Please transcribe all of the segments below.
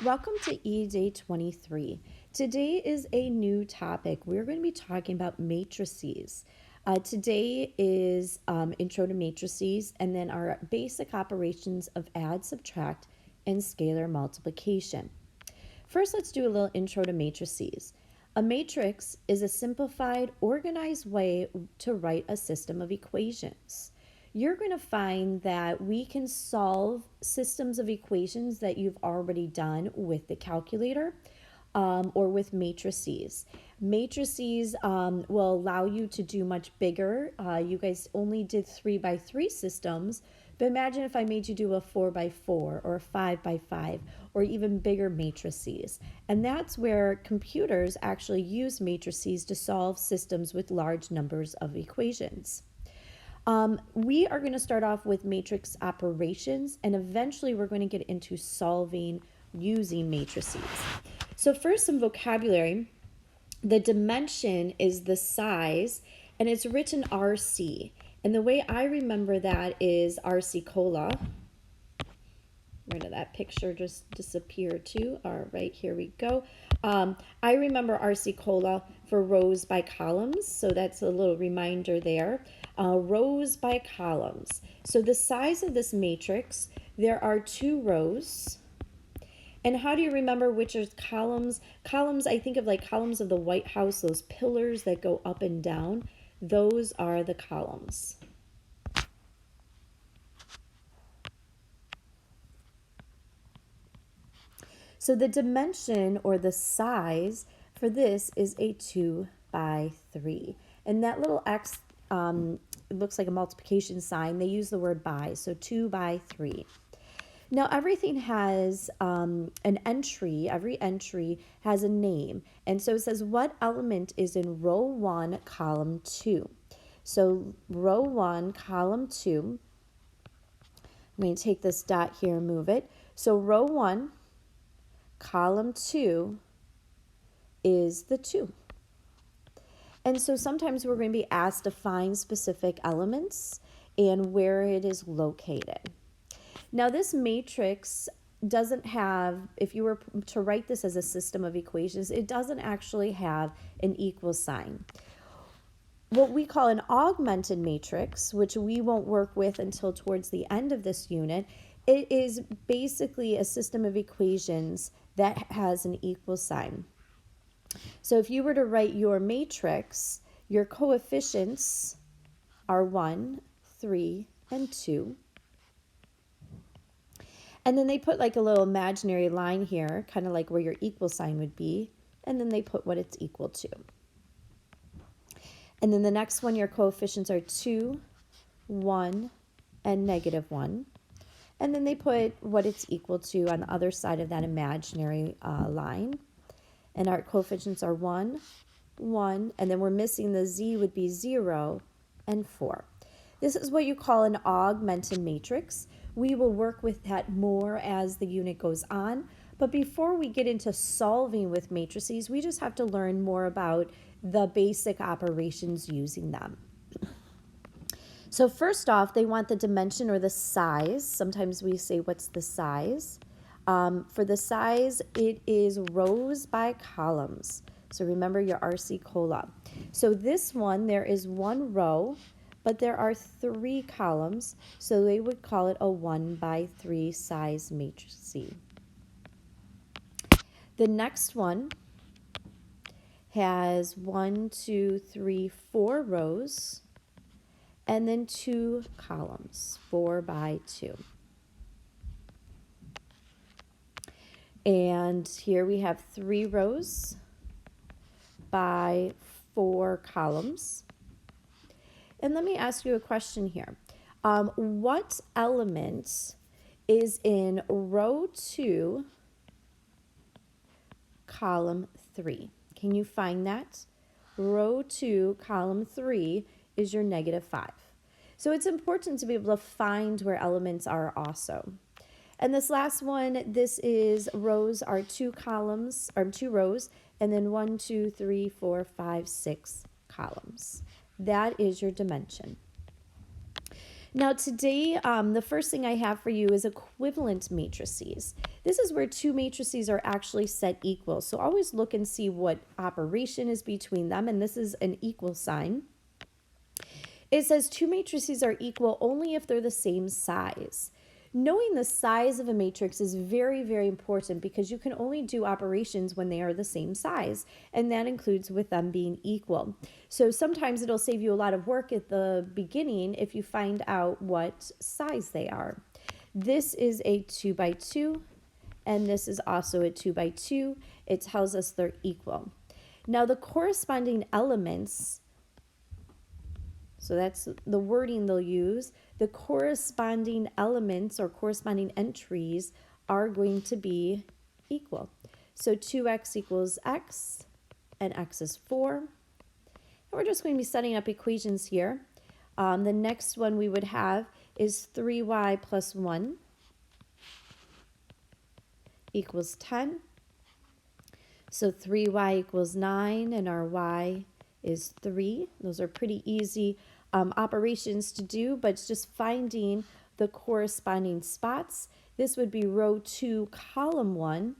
Welcome to eDay23. Today is a new topic. We're going to be talking about matrices. Today is intro to matrices and then our basic operations of add, subtract, and scalar multiplication. First, let's do a little intro to matrices. A matrix is a simplified, organized way to write a system of equations. You're going to find that we can solve systems of equations that you've already done with the calculator or with matrices. Matrices will allow you to do much bigger. You guys only did 3x3 systems, but imagine if I made you do a 4x4 or a 5x5 or even bigger matrices. And that's where computers actually use matrices to solve systems with large numbers of equations. We are going to start off with matrix operations, and eventually we're going to get into solving using matrices. So first, some vocabulary. The dimension is the size, and it's written RC. And the way I remember that is RC cola. Where did that picture just disappear to? All right, here we go. I remember RC cola for rows by columns, so that's a little reminder there. Rows by columns. So the size of this matrix, there are 2 rows. And how do you remember which are columns? Columns, I think of like columns of the White House, those pillars that go up and down. Those are the columns. So the dimension or the size for this is a 2x3. And that little X it looks like a multiplication sign. They use the word by, so 2x3. Now everything has an entry. Every entry has a name. And so it says what element is in row 1, column 2. So row 1, column 2. I'm going to take this dot here and move it. So row 1, column 2 is the 2. And so sometimes we're going to be asked to find specific elements and where it is located. Now this matrix doesn't have, if you were to write this as a system of equations, it doesn't actually have an equal sign. What we call an augmented matrix, which we won't work with until towards the end of this unit, it is basically a system of equations that has an equal sign. So if you were to write your matrix, your coefficients are 1, 3, and 2. And then they put like a little imaginary line here, kind of like where your equal sign would be, and then they put what it's equal to. And then the next one, your coefficients are 2, 1, and -1. And then they put what it's equal to on the other side of that imaginary line. And our coefficients are 1, 1, and then we're missing the z would be 0 and 4. This is what you call an augmented matrix. We will work with that more as the unit goes on. But before we get into solving with matrices, we just have to learn more about the basic operations using them. So first off, they want the dimension or the size. Sometimes we say, what's the size? For the size, it is rows by columns. So remember your RC cola. So this one, there is 1 row, but there are 3 columns. So they would call it a 1x3 size matrix. The next one has 1, 2, 3, 4 rows, and then 2 columns, 4x2. And here we have 3 rows by 4 columns. And let me ask you a question here. What element is in row 2, column 3? Can you find that? Row 2, column 3 is your -5. So it's important to be able to find where elements are also. And this last one, this is rows are 2 columns, or 2 rows, and then 1, 2, 3, 4, 5, 6 columns. That is your dimension. Now today, the first thing I have for you is equivalent matrices. This is where two matrices are actually set equal. So always look and see what operation is between them, and this is an equal sign. It says two matrices are equal only if they're the same size. Knowing the size of a matrix is very, very important because you can only do operations when they are the same size, and that includes with them being equal. So sometimes it'll save you a lot of work at the beginning if you find out what size they are. This is a 2 by 2, and this is also a 2 by 2. It tells us they're equal. Now the corresponding elements, so that's the wording they'll use. The corresponding elements or corresponding entries are going to be equal. So 2x equals x, and x is 4. And we're just going to be setting up equations here. The next one we would have is 3y plus 1 equals 10. So 3y equals 9, and our y is 3. Those are pretty easy operations to do, but it's just finding the corresponding spots. This would be row 2, column 1,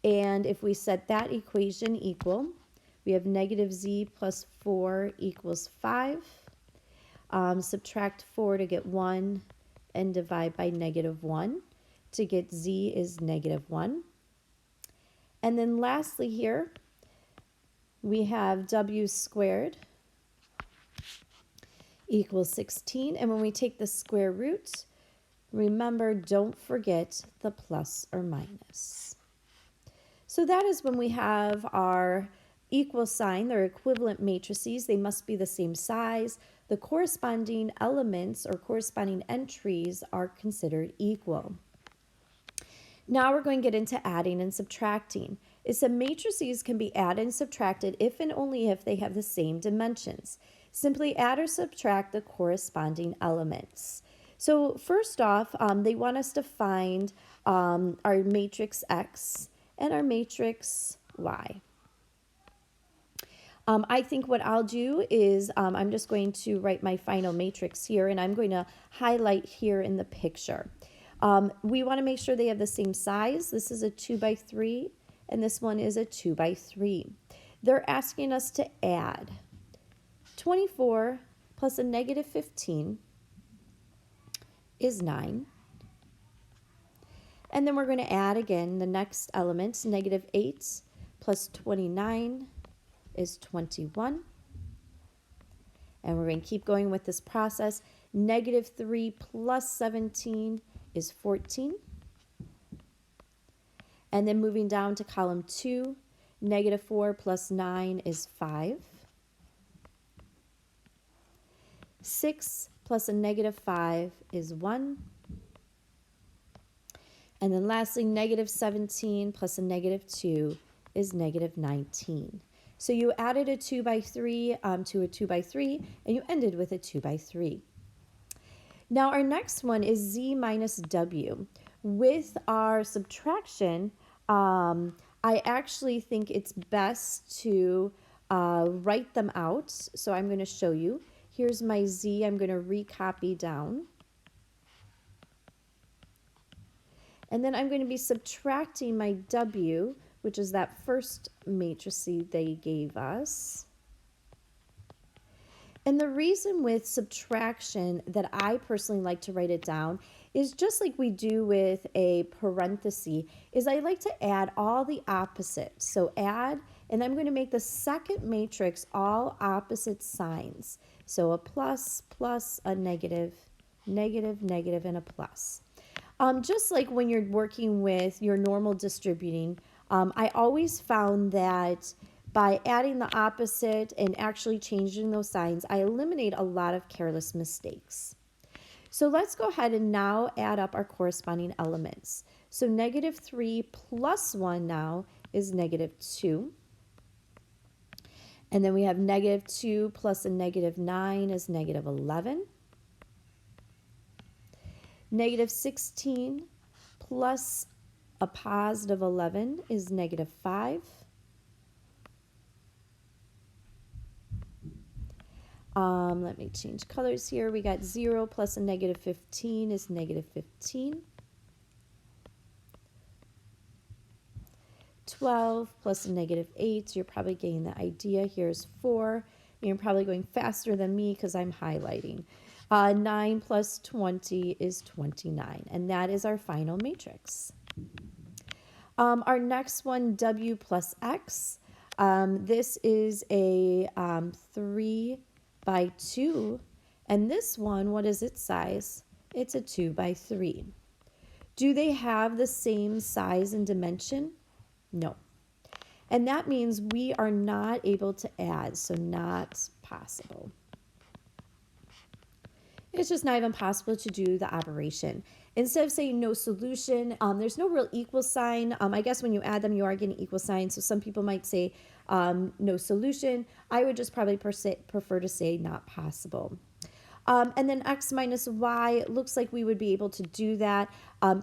and if we set that equation equal, we have negative z plus 4 equals 5. Subtract 4 to get 1, and divide by negative 1 to get z is negative 1. And then lastly here, we have w squared equals 16. And when we take the square root, remember, don't forget the plus or minus. So that is when we have our equal sign. They're equivalent matrices. They must be the same size. The corresponding elements or corresponding entries are considered equal. Now we're going to get into adding and subtracting. It said matrices can be added and subtracted if and only if they have the same dimensions. Simply add or subtract the corresponding elements. So first off, they want us to find our matrix X and our matrix Y. I think what I'll do is I'm just going to write my final matrix here, and I'm going to highlight here in the picture. We want to make sure they have the same size. This is a 2 by 3, and this one is a 2 by 3. They're asking us to add 24 plus a negative 15 is 9. And then we're going to add again the next element, negative 8 plus 29 is 21. And we're going to keep going with this process. Negative 3 plus 17 is 14. And then moving down to column 2, negative 4 plus 9 is 5. 6 plus a negative 5 is 1. And then lastly, negative 17 plus a negative 2 is negative 19. So you added a 2 by 3 to a 2 by 3, and you ended with a 2 by 3. Now our next one is z minus w. With our subtraction, I actually think it's best to write them out. So I'm going to show you. Here's my z. I'm going to recopy down. And then I'm going to be subtracting my w, which is that first matrix they gave us. And the reason with subtraction that I personally like to write it down is just like we do with a parenthesis, is I like to add all the opposites. So add, and I'm going to make the second matrix all opposite signs. So a plus, plus, a negative, negative, negative, and a plus. Just like when you're working with your normal distributing, I always found that by adding the opposite and actually changing those signs, I eliminate a lot of careless mistakes. So let's go ahead and now add up our corresponding elements. So negative 3 plus 1 now is negative 2. And then we have negative 2 plus a negative 9 is negative 11. Negative 16 plus a positive 11 is negative 5. Let me change colors here. We got 0 plus a negative 15 is negative 15. 12 plus a negative 8, so you're probably getting the idea. Here's 4. You're probably going faster than me because I'm highlighting. 9 plus 20 is 29, and that is our final matrix. Our next one, W plus X. This is a 3 by 2, and this one, what is its size? It's a 2 by 3. Do they have the same size and dimension? No. And that means we are not able to add, so not possible. It's just not even possible to do the operation. Instead of saying no solution, there's no real equal sign. I guess when you add them, you are getting equal signs. So some people might say no solution. I would just probably prefer to say not possible. And then X minus Y, looks like we would be able to do that.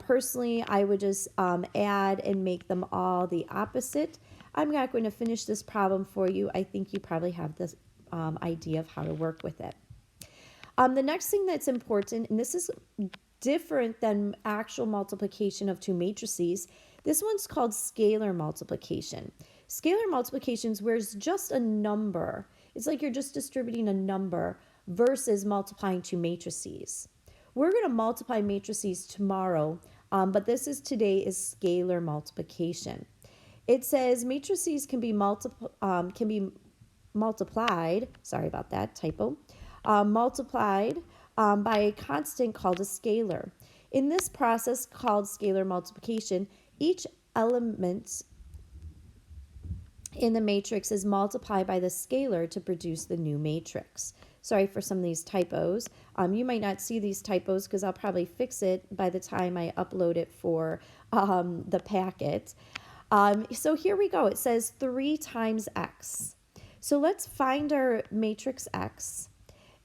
Personally, I would just add and make them all the opposite. I'm not going to finish this problem for you. I think you probably have this idea of how to work with it. The next thing that's important, and this is different than actual multiplication of two matrices, this one's called scalar multiplication. Scalar multiplication is where it's just a number. It's like you're just distributing a number versus multiplying two matrices. We're going to multiply matrices tomorrow, but this is today is scalar multiplication. It says matrices can be multiplied, sorry about that, typo, multiplied by a constant called a scalar. In this process called scalar multiplication, each element in the matrix is multiplied by the scalar to produce the new matrix. Sorry for some of these typos. You might not see these typos because I'll probably fix it by the time I upload it for the packet. So here we go. It says 3 times x. So let's find our matrix x.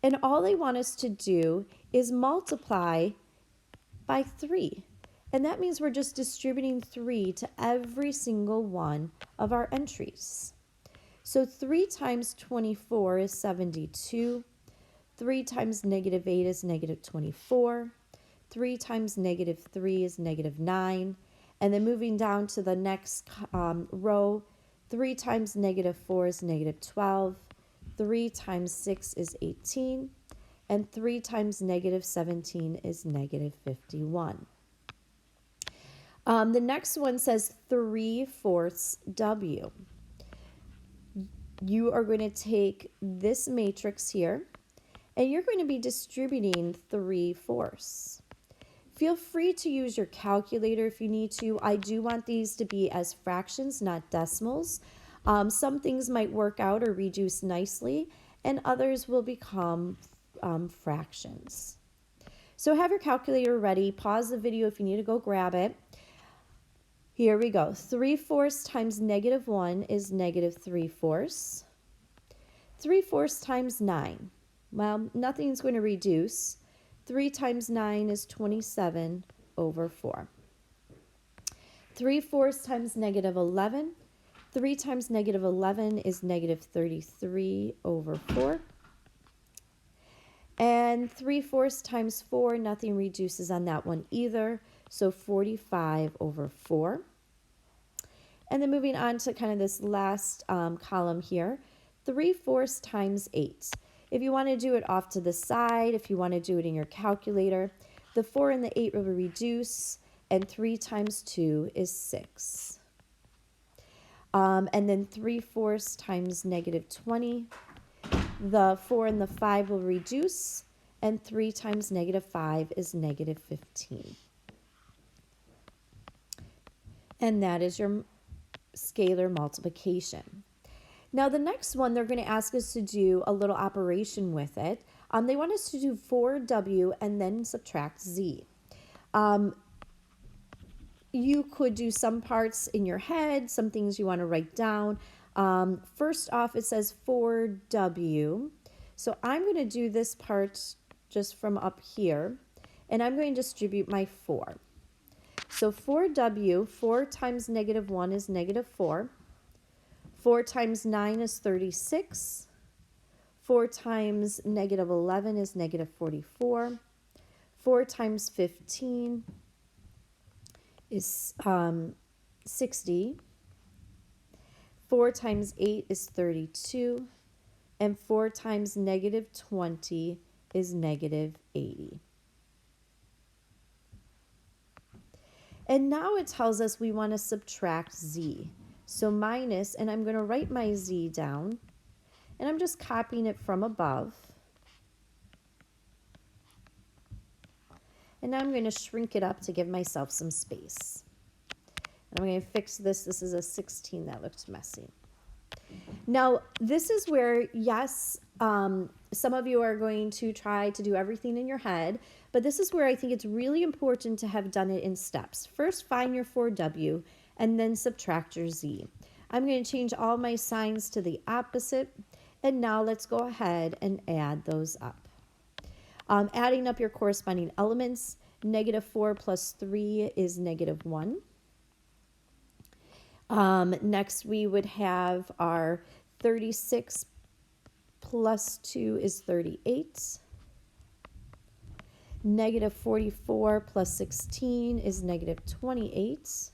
And all they want us to do is multiply by 3. And that means we're just distributing 3 to every single one of our entries. So 3 times 24 is 72. 3 times negative 8 is negative 24. 3 times negative 3 is negative 9. And then moving down to the next row, 3 times negative 4 is negative 12. 3 times 6 is 18. And 3 times negative 17 is negative 51. The next one says 3/4 W. You are going to take this matrix here, and you're going to be distributing 3/4. Feel free to use your calculator if you need to. I do want these to be as fractions, not decimals. Some things might work out or reduce nicely, and others will become fractions. So have your calculator ready. Pause the video if you need to go grab it. Here we go. 3/4 times negative 1 is negative 3/4. 3/4 times 9. Well, nothing's going to reduce. 3 times 9 is 27 over 4. 3/4 times negative 11. 3 times negative 11 is negative 33 over 4. And 3/4 times 4, nothing reduces on that one either. So 45 over 4. And then moving on to kind of this last column here, 3/4 times 8. If you want to do it off to the side, if you want to do it in your calculator, the 4 and the 8 will reduce, and 3 times 2 is 6. And then 3/4 times negative 20. The 4 and the 5 will reduce, and 3 times negative 5 is negative 15. And that is your scalar multiplication. Now the next one, they're going to ask us to do a little operation with it. They want us to do 4W and then subtract Z. You could do some parts in your head, some things you want to write down. First off, it says 4W. So I'm going to do this part just from up here, and I'm going to distribute my 4. So 4W, 4 times negative 1 is negative 4. 4 times 9 is 36. 4 times negative 11 is negative 44. 4 times 15 is 60. 4 times 8 is 32. And 4 times negative 20 is negative 80. And now it tells us we want to subtract z. So minus, and I'm going to write my z down, and I'm just copying it from above. And now I'm going to shrink it up to give myself some space. And I'm going to fix this. This is a 16 that looks messy. Now, this is where, yes, some of you are going to try to do everything in your head, but this is where I think it's really important to have done it in steps. First, find your 4w, and then subtract your z. I'm going to change all my signs to the opposite, and now let's go ahead and add those up. Adding up your corresponding elements, negative 4 plus 3 is negative 1. Next, we would have our 36 plus 2 is 38. Negative 44 plus 16 is negative 28.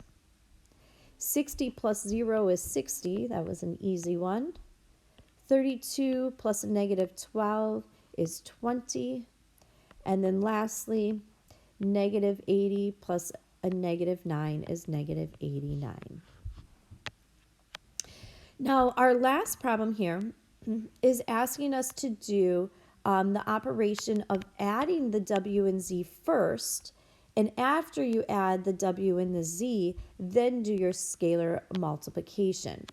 60 plus 0 is 60. That was an easy one. 32 plus a negative 12 is 20. And then lastly, negative 80 plus a negative 9 is negative 89. Now, our last problem here is asking us to do the operation of adding the w and z first, and after you add the w and the z, then do your scalar multiplication.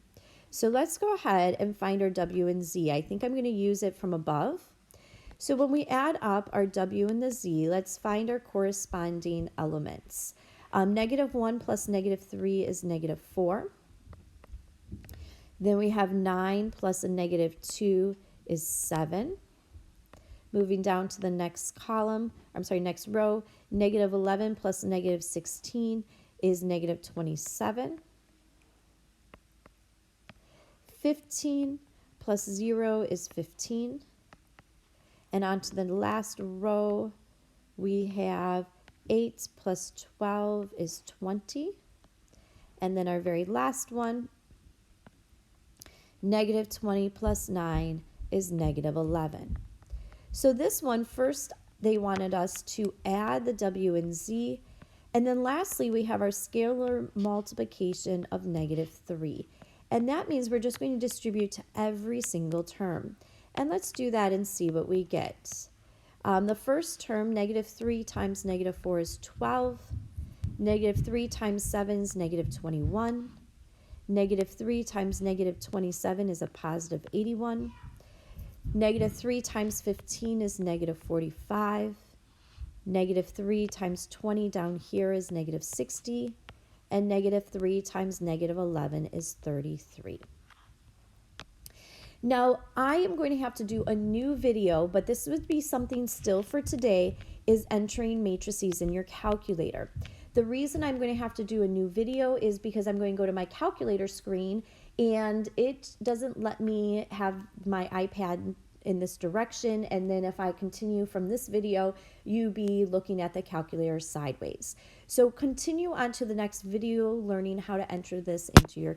So let's go ahead and find our w and z. I think I'm going to use it from above. So when we add up our w and the z, let's find our corresponding elements. Negative 1 plus negative 3 is negative 4. Then we have 9 plus a negative 2 is 7. Moving down to the next column, next row, negative 11 plus negative 16 is negative 27. 15 plus 0 is 15. And on to the last row, we have 8 plus 12 is 20. And then our very last one, negative 20 plus 9 is negative 11. So this one, first they wanted us to add the w and z, and then lastly we have our scalar multiplication of negative 3. And that means we're just going to distribute to every single term. And let's do that and see what we get. The first term, negative 3 times negative 4 is 12. Negative 3 times 7 is negative 21. Negative 3 times negative 27 is a positive 81. Negative 3 times 15 is negative 45. Negative 3 times 20 down here is negative 60. And negative 3 times negative 11 is 33. Now, I am going to have to do a new video, but this would be something still for today, is entering matrices in your calculator. The reason I'm going to have to do a new video is because I'm going to go to my calculator screen and it doesn't let me have my iPad in this direction, and then if I continue from this video, you be looking at the calculator sideways. So continue on to the next video learning how to enter this into your